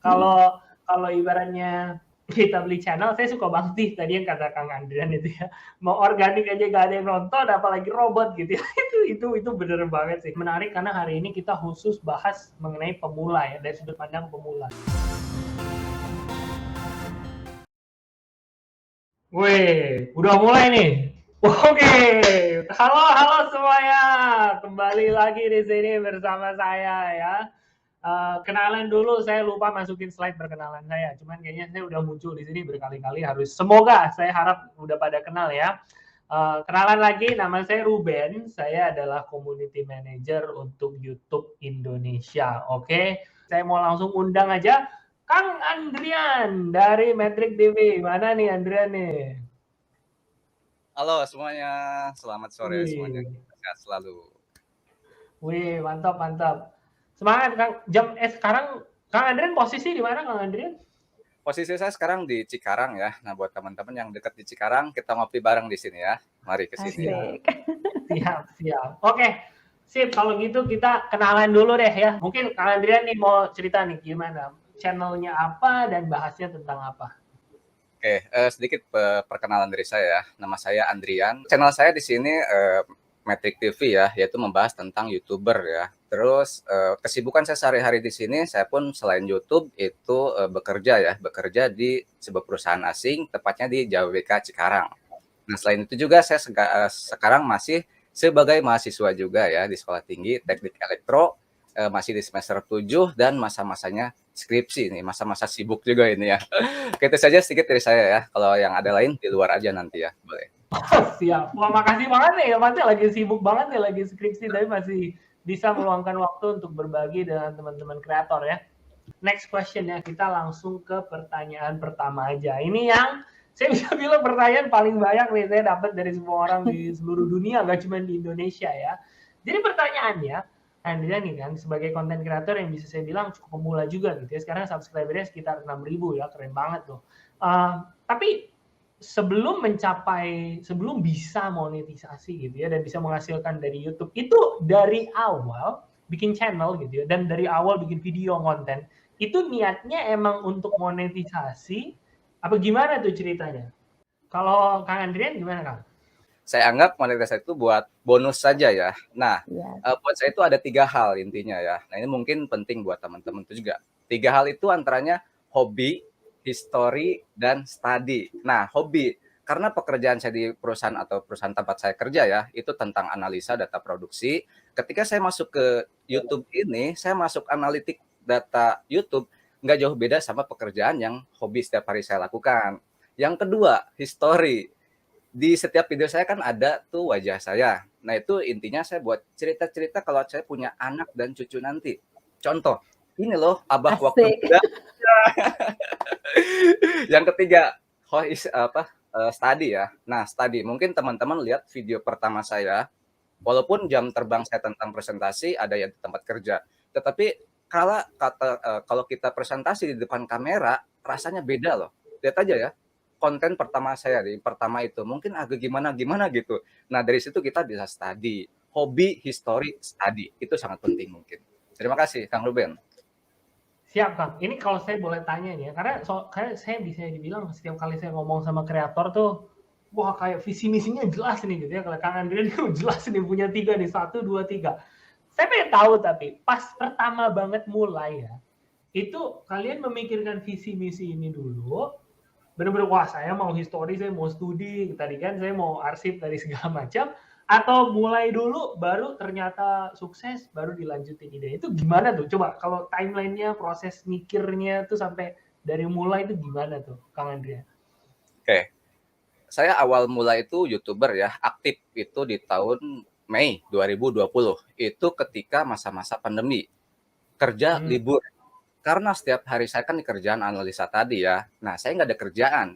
Kalau kalau ibaratnya kita beli channel, saya suka banget tadi yang kata Kang Andrian itu ya, mau organik aja gak ada yang nonton, apalagi robot gitu ya. Itu bener banget sih. Menarik karena hari ini kita khusus bahas mengenai pemula ya, dari sudut pandang pemula. Wih, udah mulai nih. Oke, halo semuanya, kembali lagi di sini bersama saya ya. Kenalan dulu, saya lupa masukin slide perkenalan saya. Cuman kayaknya saya udah muncul di sini berkali-kali, harus semoga saya harap udah pada kenal ya. Kenalan lagi, nama saya Ruben. Saya adalah community manager untuk YouTube Indonesia. Oke, saya mau langsung undang aja Kang Andrian dari Metric TV. Mana nih Andrian nih? Halo semuanya, selamat sore semuanya. Wih, Sehat selalu. wih, mantap, mantap. Semangat Kang. Sekarang Kang Andrian posisi di mana Kang Andrian? Posisi saya sekarang di Cikarang ya. Nah, buat teman-teman yang dekat di Cikarang, kita ngopi bareng di sini ya. Mari ke sini. Siap, siap, siap. Oke, sip. Kalau gitu kita kenalan dulu deh ya. Mungkin Kang Andrian nih mau cerita nih gimana channelnya apa dan bahasnya tentang apa. Oke, sedikit perkenalan dari saya ya. Nama saya Andrian. Channel saya di sini Metric TV ya, yaitu membahas tentang YouTuber ya. Terus kesibukan saya sehari-hari di sini, saya pun selain YouTube itu bekerja di sebuah perusahaan asing, tepatnya di JBK Cikarang. Nah, selain itu juga saya sekarang masih sebagai mahasiswa juga ya di Sekolah Tinggi Teknik Elektro, masih di semester 7 dan masa-masanya skripsi nih, masa-masa sibuk juga ini ya. Itu saja sedikit dari saya ya. Kalau yang ada lain di luar aja nanti ya, boleh. Siap. Wah, makasih banget nih. Masih lagi sibuk banget nih, lagi skripsi, tapi masih bisa meluangkan waktu untuk berbagi dengan teman-teman kreator ya. Next question ya, kita langsung ke pertanyaan pertama aja. Ini yang saya bisa bilang pertanyaan paling banyak nih saya dapat dari semua orang di seluruh dunia, nggak cuma di Indonesia ya. Jadi pertanyaannya, Andrea nih kan sebagai konten kreator yang bisa saya bilang cukup pemula juga gitu ya. Sekarang subscribernya sekitar 6.000 ya, keren banget tuh. Tapi sebelum bisa monetisasi gitu ya dan bisa menghasilkan dari YouTube, itu dari awal bikin channel gitu ya dan dari awal bikin video konten, itu niatnya emang untuk monetisasi apa gimana tuh ceritanya? Kalau Kang Andrian gimana Kang? Saya anggap monetisasi itu buat bonus saja ya. Nah, Iya. buat saya itu ada 3 hal intinya ya. Nah, ini mungkin penting buat teman-teman itu juga. 3 hal itu antaranya hobi, history, dan study. Nah, hobi, karena pekerjaan saya di perusahaan atau perusahaan tempat saya kerja ya, itu tentang analisa data produksi. Ketika saya masuk ke YouTube ini, saya masuk analitik data YouTube, nggak jauh beda sama pekerjaan yang hobi setiap hari saya lakukan. Yang kedua, history. Di setiap video saya kan ada tuh wajah saya. Nah, itu intinya saya buat cerita-cerita kalau saya punya anak dan cucu nanti. Contoh, ini loh abah waktu Asik. muda. Yang ketiga, study ya. Nah, study. Mungkin teman-teman lihat video pertama saya, walaupun jam terbang saya tentang presentasi ada yang di tempat kerja. Tetapi kalau kita presentasi di depan kamera, rasanya beda loh. Lihat aja ya, konten pertama saya di pertama itu mungkin agak gimana gitu. Nah, dari situ kita bisa study, hobi, history, study. Itu sangat penting mungkin. Terima kasih Kang Ruben. Siap Kang. Ini kalau saya boleh tanya nih ya, karena saya bisa dibilang setiap kali saya ngomong sama kreator tuh, wah kayak visi misinya jelas nih gitu ya. Kalau Kang Andrian tuh jelas nih punya 3 nih, 1, 2, 3. Saya pengen tahu tapi pas pertama banget mulai ya, itu kalian memikirkan visi misi ini dulu, bener-bener wah saya mau histori, saya mau studi, tadi kan saya mau arsip dari segala macam, atau mulai dulu baru ternyata sukses baru dilanjutin ide itu gimana tuh? Coba kalau timelinenya, proses mikirnya tuh sampai dari mulai itu gimana tuh Kang Andrea? Oke, saya awal mulai itu YouTuber ya, aktif itu di tahun Mei 2020. Itu ketika masa-masa pandemi, kerja libur. Karena setiap hari saya kan di kerjaan analisa tadi ya. Nah, saya nggak ada kerjaan.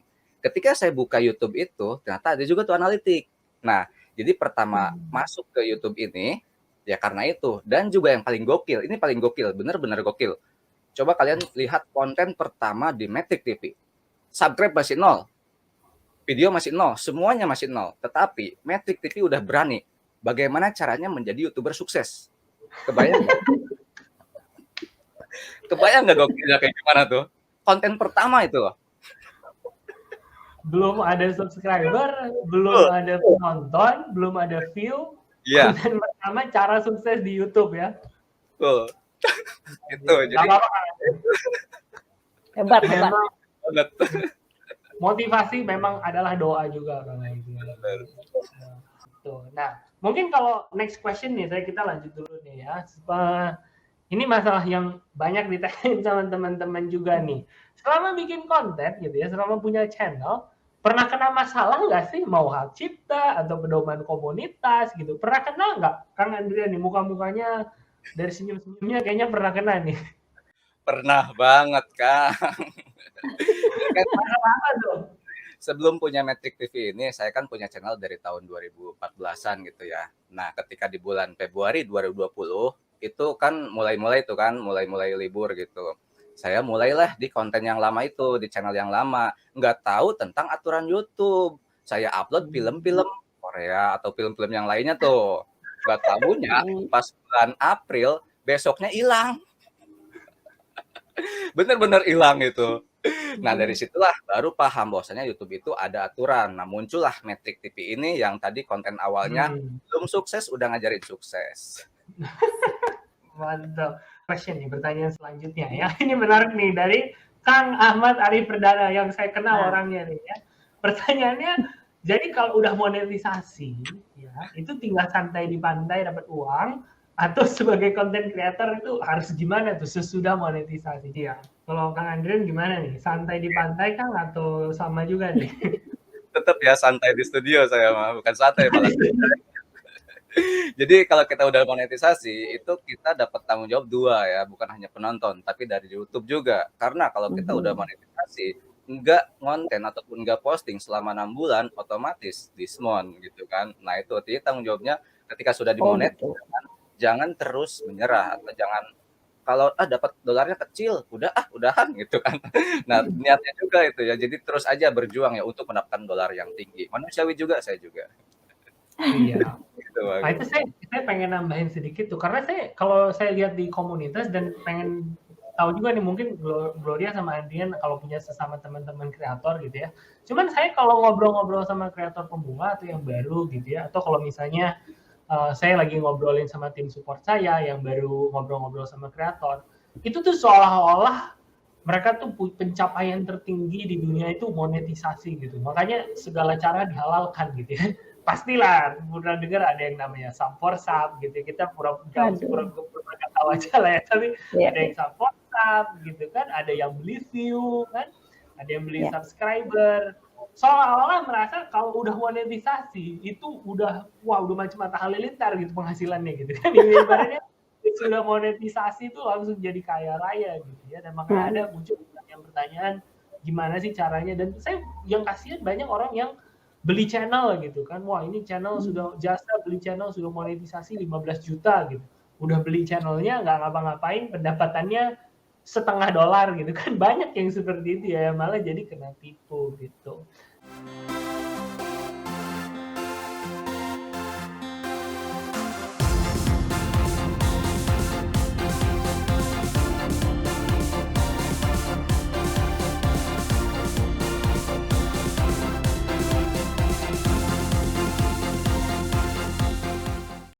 Ketika saya buka YouTube itu, ternyata ada juga tuh analitik. Nah, jadi pertama masuk ke YouTube ini, ya karena itu. Dan juga yang paling gokil, ini paling gokil, bener-bener gokil. Coba kalian lihat konten pertama di Metric TV. Subscribe masih 0, video masih 0, semuanya masih 0. Tetapi Metric TV udah berani. Bagaimana caranya menjadi YouTuber sukses? Kebayang nggak? Kebayang nggak gokilnya kayak gimana tuh? Konten pertama itu loh. Belum ada subscriber, belum Betul. ada penonton, belum ada view. Iya, Konten pertama cara sukses di YouTube ya. betul. Itu Gak jadi apa-apa kan? Hebat. Memang banget. motivasi memang adalah doa juga kan. Nah, mungkin kalau next question nih, kita lanjut dulu nih ya. Ini masalah yang banyak ditanyain sama teman-teman juga nih. Selama bikin konten gitu ya, selama punya channel, pernah kena masalah nggak sih? Mau hak cipta atau pedoman komunitas gitu? Pernah kena nggak? Kang Andrea nih, muka-mukanya dari senyum-senyumnya kayaknya pernah kena nih. Pernah banget, Kak. Apa tuh? Sebelum punya Metric TV ini, saya kan punya channel dari tahun 2014-an gitu ya. Nah, ketika di bulan Februari 2020, itu kan mulai libur gitu. Saya mulailah di konten yang lama itu, di channel yang lama. Nggak tahu tentang aturan YouTube. Saya upload film-film Korea atau film-film yang lainnya tuh. Nggak tahunya pas bulan April, besoknya hilang. Bener-bener hilang itu. Nah, dari situlah baru paham bahwasanya YouTube itu ada aturan. Nah, muncullah Metric TV ini yang tadi konten awalnya belum sukses, udah ngajarin sukses. Mantap. Question nih, pertanyaan selanjutnya ya. Ini menarik nih dari Kang Ahmad Arif Perdana yang saya kenal orangnya nih ya. Pertanyaannya, jadi kalau udah monetisasi ya, itu tinggal santai di pantai dapat uang atau sebagai content creator itu harus gimana tuh sesudah monetisasi ya? Kalau Kang Andrian gimana nih? Santai di pantai Kang atau sama juga nih? Tetap ya santai di studio saya mah, bukan santai malah. Jadi kalau kita udah monetisasi itu kita dapat tanggung jawab 2 ya, bukan hanya penonton tapi dari YouTube juga. Karena kalau kita udah monetisasi, nggak ngonten ataupun nggak posting selama 6 bulan, otomatis dismon gitu kan. Nah itu artinya tanggung jawabnya ketika sudah dimonetisasi, jangan terus menyerah atau jangan kalau dapat dolarnya kecil, udahan gitu kan. Nah niatnya juga itu ya, jadi terus aja berjuang ya untuk mendapatkan dolar yang tinggi. Manusiawi juga, saya juga. Iya. Gitu, Nah, itu saya pengen nambahin sedikit tuh, karena kalau saya lihat di komunitas dan pengen tahu juga nih, mungkin Gloria sama Adrian kalau punya sesama teman-teman kreator gitu ya. Cuman saya kalau ngobrol-ngobrol sama kreator pemula atau yang baru gitu ya, atau kalau misalnya saya lagi ngobrolin sama tim support saya yang baru ngobrol-ngobrol sama kreator, itu tuh seolah-olah mereka tuh pencapaian tertinggi di dunia itu monetisasi gitu. Makanya segala cara dihalalkan gitu ya. Pastilah pernah dengar ada yang namanya support sub gitu. Kita pura-pura nggak tahu aja lah ya, tapi ada yang support sub gitu kan, ada yang beli view kan, ada yang beli subscriber. Seolah-olah merasa kalau udah monetisasi itu udah macam mata halilintar gitu penghasilannya gitu kan. Ibaratnya sudah monetisasi itu langsung jadi kaya raya gitu ya. Dan makanya ada muncul pertanyaan gimana sih caranya, dan saya yang kasihan banyak orang yang beli channel gitu kan. Wah, ini channel sudah jasa beli channel sudah monetisasi 15 juta gitu. Udah beli channelnya nggak ngapa-ngapain, pendapatannya $0,50 gitu kan. Banyak yang seperti itu ya, malah jadi kena tipu gitu.